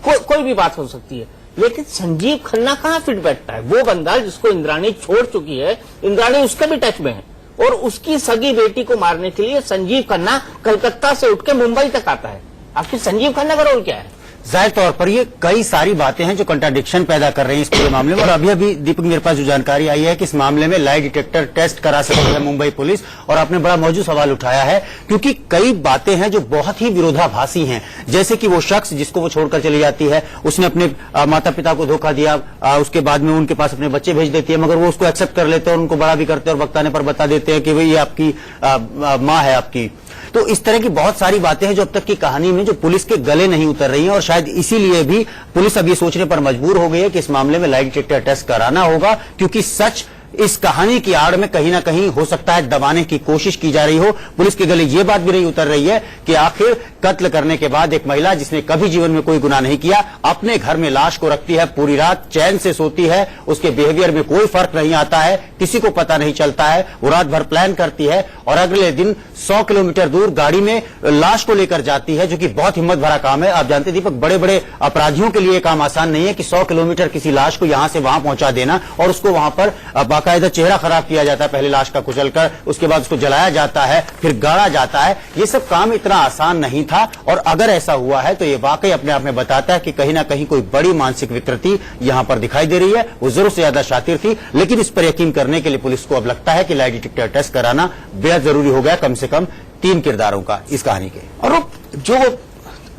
कोई भी बात हो सकती है। लेकिन संजीव खन्ना कहां फिट बैठता है? वो बंदा जिसको इंद्राणी छोड़ चुकी है, इंद्राणी उसके भी टच में है, और उसकी सगी बेटी को मारने के लिए संजीव खन्ना कलकत्ता से उठ के मुंबई तक आता है। आखिर संजीव खन्ना का रोल क्या है? जाहिर तौर पर ये कई सारी बातें हैं जो कंट्राडिक्शन पैदा कर रही हैं इस पूरे मामले में। और अभी अभी दीपक, मेरे पास जो जानकारी आई है कि इस मामले में लाई डिटेक्टर टेस्ट करा सकती है मुंबई पुलिस। और आपने बड़ा मौजूद सवाल उठाया है, क्योंकि कई बातें हैं जो बहुत ही विरोधाभासी हैं। जैसे कि वो शख्स जिसको वो छोड़कर चली जाती है, उसने अपने माता पिता को धोखा दिया, उसके बाद में उनके पास अपने बच्चे भेज देती है, मगर वो उसको एक्सेप्ट कर लेते हैं और उनको बड़ा भी करते हैं और वक्ताने पर बता देते हैं कि भाई ये आपकी माँ है आपकी। तो इस तरह की बहुत सारी बातें हैं जो अब तक की कहानी में जो पुलिस के गले नहीं उतर रही हैं। और शायद इसीलिए भी पुलिस अब ये सोचने पर मजबूर हो गई है कि इस मामले में लाई डिटेक्टर टेस्ट कराना होगा, क्योंकि सच इस कहानी की आड़ में कहीं ना कहीं हो सकता है दबाने की कोशिश की जा रही हो। पुलिस के गले ये बात भी नहीं उतर रही है कि आखिर कत्ल करने के बाद एक महिला जिसने कभी जीवन में कोई गुनाह नहीं किया, अपने घर में लाश को रखती है, पूरी रात चैन से सोती है, उसके बिहेवियर में कोई फर्क नहीं आता है, किसी को पता नहीं चलता है, वो रात भर प्लान करती है और अगले दिन 100 किलोमीटर दूर गाड़ी में लाश को लेकर जाती है, जो कि बहुत हिम्मत भरा काम है। आप जानते दीपक, बड़े बड़े अपराधियों के लिए काम आसान नहीं है कि 100 किलोमीटर किसी लाश को यहां से वहां पहुंचा देना, और उसको वहां पर बाकायदा चेहरा खराब किया जाता है, पहले लाश का कुचलकर, उसके बाद उसको जलाया जाता है, फिर गाड़ा जाता है। ये सब काम इतना आसान नहीं था। और अगर ऐसा हुआ है तो ये वाकई अपने आप में बताता है कि कहीं ना कहीं कोई बड़ी मानसिक विकृति यहां पर दिखाई दे रही है। वो जरूर से ज्यादा शातिर थी, लेकिन इस पर यकीन करने के लिए पुलिस को अब लगता है कि लाई डिटेक्टर टेस्ट कराना बेहद जरूरी हो गया, कम से कम 3 किरदारों का इस कहानी के। और जो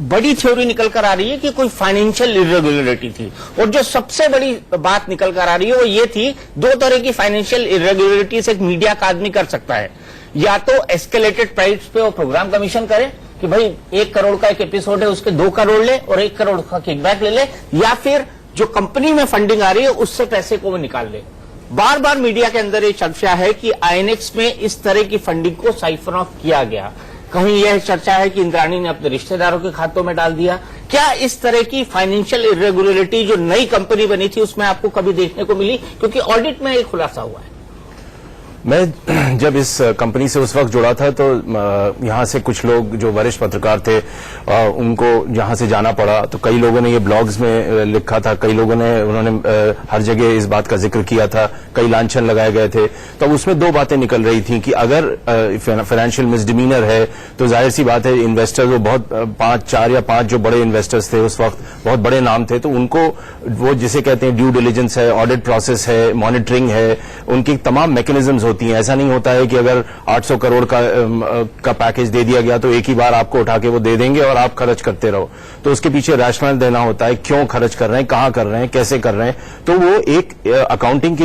बड़ी थ्योरी निकल कर आ रही है कि कोई फाइनेंशियल इरेगुलरिटी थी, और जो सबसे बड़ी बात निकल कर आ रही है वो ये थी, 2 तरह की फाइनेंशियल इरेगुलरिटीज एक मीडिया का आदमी कर सकता है। या तो एस्केलेटेड प्राइस पे वो प्रोग्राम कमीशन करे कि भाई 1 करोड़ का एक एपिसोड है, उसके 2 करोड़ ले और 1 करोड़ का किकबैक ले ले, या फिर जो कंपनी में फंडिंग आ रही है उससे पैसे को वो निकाल ले। बार बार मीडिया के अंदर ये चर्चा है कि आईएनएक्स में इस तरह की फंडिंग को साइफन ऑफ किया गया। कहीं यह चर्चा है कि इंद्राणी ने अपने रिश्तेदारों के खातों में डाल दिया। क्या इस तरह की फाइनेंशियल इरेगुलरिटी जो नई कंपनी बनी थी उसमें आपको कभी देखने को मिली? क्योंकि ऑडिट में एक खुलासा हुआ है। मैं जब इस कंपनी से उस वक्त जुड़ा था तो यहाँ से कुछ लोग जो वरिष्ठ पत्रकार थे उनको यहाँ से जाना पड़ा। तो कई लोगों ने ये ब्लॉग्स में लिखा था, कई लोगों ने उन्होंने हर जगह इस बात का जिक्र किया था, कई लांछन लगाए गए थे। तो उसमें 2 बातें निकल रही थी कि अगर फाइनेंशियल मिसडिमीनर है तो जाहिर सी बात है इन्वेस्टर वो बहुत 4 या 5 जो बड़े इन्वेस्टर्स थे उस वक्त, बहुत बड़े नाम थे, तो उनको वो जिसे कहते हैं ड्यू डिलिजेंस है, ऑडिट प्रोसेस है, मॉनिटरिंग है, उनकी तमाम मैकेनिज्म्स होती हैं। ऐसा नहीं होता है कि अगर 800 करोड़ का पैकेज दे दिया गया तो एक ही बार आपको उठा के वो दे देंगे और आप खर्च करते रहो। तो उसके पीछे रैशनल देना होता है, क्यों खर्च कर रहे हैं, कहां कर रहे हैं, कैसे कर रहे हैं। तो वो एक अकाउंटिंग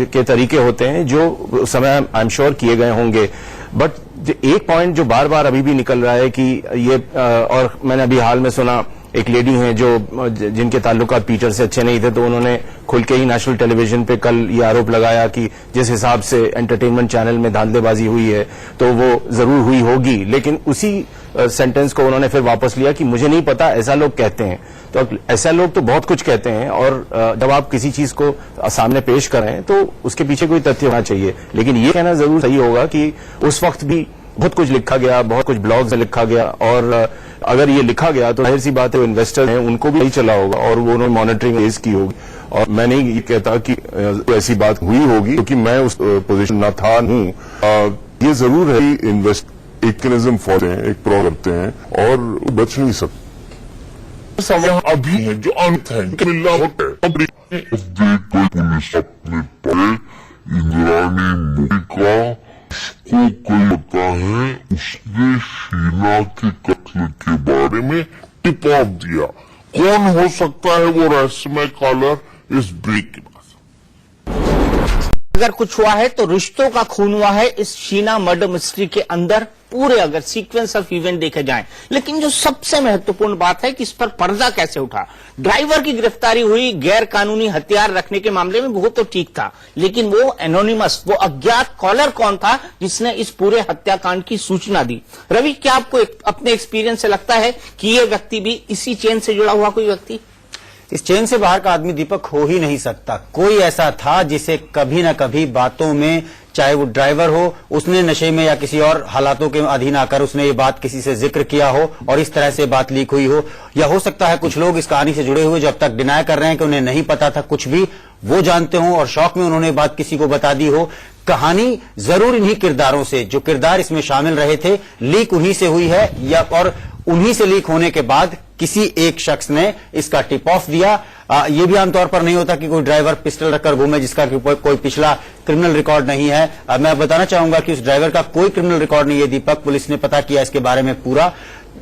के तरीके होते हैं जो उस समय आई एम श्योर किए गए होंगे। बट एक पॉइंट जो बार बार अभी भी निकल रहा है कि ये और मैंने अभी हाल में सुना एक लेडी हैं जो जिनके ताल्लुकात पीटर से अच्छे नहीं थे, तो उन्होंने खुल के ही नेशनल टेलीविजन पे कल ये आरोप लगाया कि जिस हिसाब से एंटरटेनमेंट चैनल में धांधलेबाजी हुई है तो वो जरूर हुई होगी। लेकिन उसी सेंटेंस को उन्होंने फिर वापस लिया कि मुझे नहीं पता, ऐसा लोग कहते हैं। तो ऐसा लोग तो बहुत कुछ कहते हैं, और जब आप किसी चीज को सामने पेश करें तो उसके पीछे कोई तथ्य होना चाहिए। लेकिन ये कहना जरूर सही होगा कि उस वक्त भी बहुत कुछ लिखा गया, बहुत कुछ ब्लॉग्स में लिखा गया, और अगर ये लिखा गया तो जाहिर सी बात है इन्वेस्टर हैं उनको भी नहीं चला होगा और वो उन्होंने मॉनिटरिंग रेज की होगी। और मैं नहीं ये कहता कि ऐसी बात हुई होगी क्योंकि मैं उस पोजीशन न था हूं। ये जरूर है कि इन्वेस्ट एक मैकेनिज्म फॉलो हैं, एक प्रो करते हैं और बच नहीं सकते। सवाल अभी है जो अंत है मिलना होता है। पुलिस अपने इंद्राणी मोदी का को कोई पता है उसने शीना के कत्ल के बारे में टिप ऑफ दिया। कौन हो सकता है वो रहस्यमय कॉलर इस ब्रेक के बाद। अगर कुछ हुआ है तो रिश्तों का खून हुआ है इस शीना मर्डर मिस्ट्री के अंदर, पूरे अगर सीक्वेंस ऑफ इवेंट देखे जाएं। लेकिन जो सबसे महत्वपूर्ण बात है कि इस पर पर्दा कैसे उठा। ड्राइवर की गिरफ्तारी हुई गैर कानूनी हथियार रखने के मामले में, वो तो ठीक था, लेकिन वो एनोनिमस, वो अज्ञात कॉलर कौन था जिसने इस पूरे हत्याकांड की सूचना दी। रवि, क्या आपको अपने एक्सपीरियंस से लगता है कि ये व्यक्ति भी इसी चेन से जुड़ा हुआ कोई व्यक्ति? इस चेन से बाहर का आदमी दीपक हो ही नहीं सकता। कोई ऐसा था जिसे कभी ना कभी बातों में, चाहे वो ड्राइवर हो, उसने नशे में या किसी और हालातों के अधीन आकर उसने ये बात किसी से जिक्र किया हो और इस तरह से बात लीक हुई हो। या हो सकता है कुछ लोग इस कहानी से जुड़े हुए जो अब तक डिनाई कर रहे हैं कि उन्हें नहीं पता था कुछ भी, वो जानते हो और शौक में उन्होंने बात किसी को बता दी हो। कहानी जरूर इन्हीं किरदारों से, जो किरदार इसमें शामिल रहे थे, लीक उन्हीं से हुई है, या और उन्हीं से लीक होने के बाद किसी एक शख्स ने इसका टिप ऑफ दिया। ये भी आमतौर पर नहीं होता कि कोई ड्राइवर पिस्टल रखकर घूमे जिसका कोई पिछला क्रिमिनल रिकॉर्ड नहीं है। मैं बताना चाहूंगा कि उस ड्राइवर का कोई क्रिमिनल रिकॉर्ड नहीं है दीपक, पुलिस ने पता किया इसके बारे में पूरा।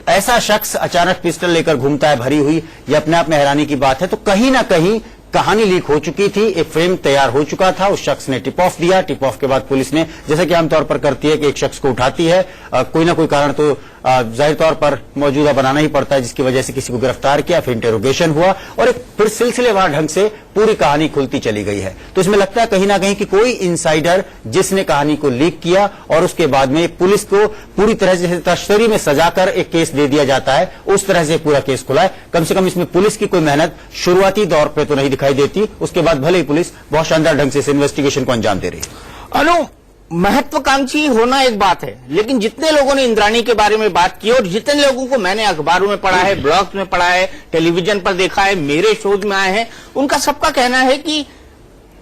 ऐसा शख्स अचानक पिस्टल लेकर घूमता है भरी हुई, ये अपने आप में हैरानी की बात है। तो कहीं ना कहीं कहानी लीक हो चुकी थी, एक फ्रेम तैयार हो चुका था, उस शख्स ने टिप ऑफ दिया। टिप ऑफ के बाद पुलिस ने, जैसे कि आमतौर पर करती है कि एक शख्स को उठाती है, कोई ना कोई कारण तो जाहिर तौर पर मौजूदा बनाना ही पड़ता है, जिसकी वजह से किसी को गिरफ्तार किया, फिर इंटेरोगेशन हुआ और एक फिर सिलसिलेवार ढंग से पूरी कहानी खुलती चली गई है। तो इसमें लगता है कहीं ना कहीं कि कोई इनसाइडर जिसने कहानी को लीक किया और उसके बाद में पुलिस को पूरी तरह से तश्तरी में सजाकर एक केस दे दिया जाता है, उस तरह से पूरा केस खुला है। कम से कम इसमें पुलिस की कोई मेहनत शुरुआती दौर पर तो नहीं दिखाई देती, उसके बाद भले ही पुलिस बहुत शानदार ढंग से इस इन्वेस्टिगेशन को अंजाम दे रही है। अनु, महत्वाकांक्षी होना एक बात है, लेकिन जितने लोगों ने इंद्राणी के बारे में बात की और जितने लोगों को मैंने अखबारों में पढ़ा है, ब्लॉग्स में पढ़ा है, टेलीविजन पर देखा है, मेरे शोज में आए हैं, उनका सबका कहना है कि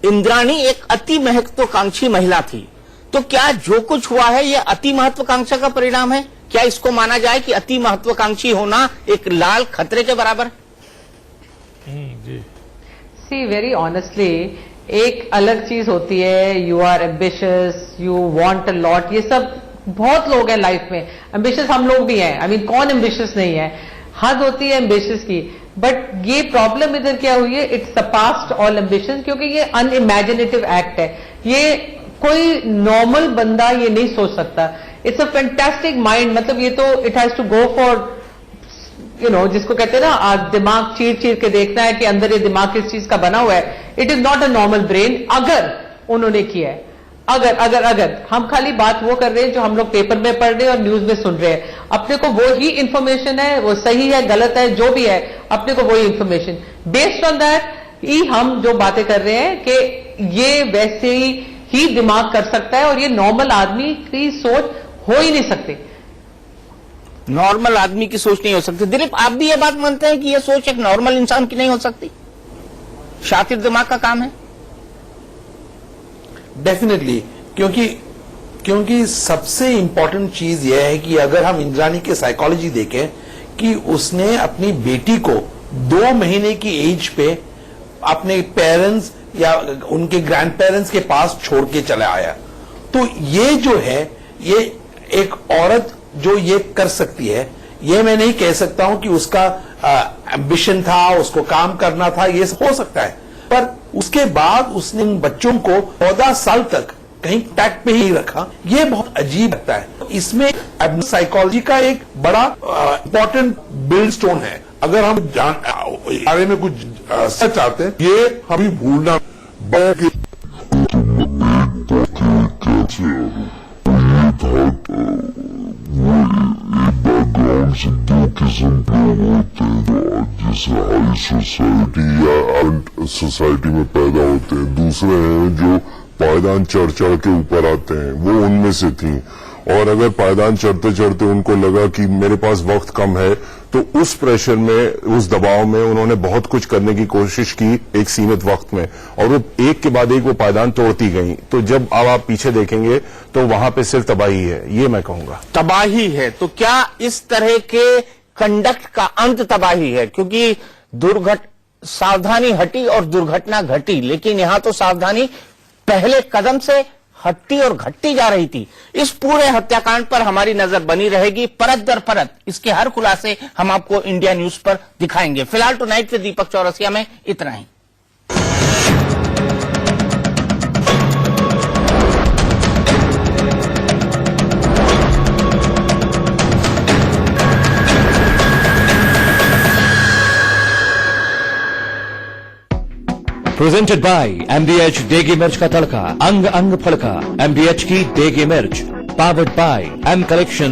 इंद्राणी एक अति महत्वाकांक्षी महिला थी। तो क्या जो कुछ हुआ है यह अति महत्वाकांक्षा का परिणाम है? क्या इसको माना जाए कि अति महत्वाकांक्षी होना एक लाल खतरे के बराबर है? सी वेरी ऑनेस्टली, एक अलग चीज होती है, you are ambitious, you want a lot, ये सब बहुत लोग हैं लाइफ में। एम्बिशियस हम लोग भी हैं, आई मीन कौन एम्बिशियस नहीं है, हद होती है एम्बिशियस की। बट ये प्रॉब्लम इधर क्या हुई है, इट्स सरपास्ड ऑल एम्बिशन, क्योंकि ये अनइमेजिनेटिव एक्ट है। ये कोई नॉर्मल बंदा ये नहीं सोच सकता। इट्स अ फैंटास्टिक माइंड, मतलब ये तो it has to go for जिसको कहते हैं ना, दिमाग चीर चीर के देखना है कि अंदर ये दिमाग किस चीज का बना हुआ है। It is not a normal brain. अगर उन्होंने किया है, अगर हम खाली बात वो कर रहे हैं जो हम लोग पेपर में पढ़ रहे हैं और न्यूज में सुन रहे हैं। अपने को वो ही इंफॉर्मेशन है, वो सही है गलत है जो भी है, अपने को वही information, based on that he हम जो बातें कर रहे हैं कि ये वैसे ही दिमाग कर सकता है और ये नॉर्मल आदमी की सोच हो ही नहीं सकती। नॉर्मल आदमी की सोच नहीं हो सकती। दिलीप, आप भी ये बात मानते हैं कि ये सोच एक नॉर्मल इंसान की नहीं हो सकती? शातिर दिमाग का काम है। डेफिनेटली, क्योंकि सबसे इंपॉर्टेंट चीज यह है कि अगर हम इंद्राणी के साइकोलॉजी देखें कि उसने अपनी बेटी को 2 महीने की एज पे अपने पेरेंट्स या उनके ग्रैंड पेरेंट्स के पास छोड़ के चला आया। तो ये जो है, ये एक औरत जो ये कर सकती है, ये मैं नहीं कह सकता हूं कि उसका एम्बिशन था, उसको काम करना था, ये हो सकता है। पर उसके बाद उसने उन बच्चों को 14 साल तक कहीं टैग पे ही रखा, ये बहुत अजीब लगता है। इसमें साइकोलॉजी का एक बड़ा इंपॉर्टेंट बिल्ड स्टोन है। अगर हम बारे में कुछ सच चाहते हैं, ये हमें भूलना बैकग्राउंड से 2 किस्म के होते हैं, जैसे हाई सोसाइटी या सोसाइटी में पैदा होते हैं। दूसरे हैं जो पायदान चढ़ चढ़ के ऊपर आते हैं, वो उनमें से थी। और अगर पायदान चढ़ते चढ़ते उनको लगा कि मेरे पास वक्त कम है, तो उस प्रेशर में, उस दबाव में उन्होंने बहुत कुछ करने की कोशिश की एक सीमित वक्त में, और वो एक के बाद एक वो पायदान तोड़ती गई। तो जब अब आप पीछे देखेंगे तो वहां पे सिर्फ तबाही है, ये मैं कहूंगा। तबाही है। तो क्या इस तरह के कंडक्ट का अंत तबाही है? क्योंकि सावधानी हटी और दुर्घटना घटी, लेकिन यहां तो सावधानी पहले कदम से हटती और घटती जा रही थी। इस पूरे हत्याकांड पर हमारी नजर बनी रहेगी, परत दर परत इसके हर खुलासे हम आपको इंडिया न्यूज पर दिखाएंगे। फिलहाल टुनाइट विद दीपक चौरसिया में इतना ही। प्रेजेंटेड बाय MBH देगी मिर्च का तड़का, अंग अंग फड़का। MBH की देगी मिर्च, पावर्ड बाय M कलेक्शन।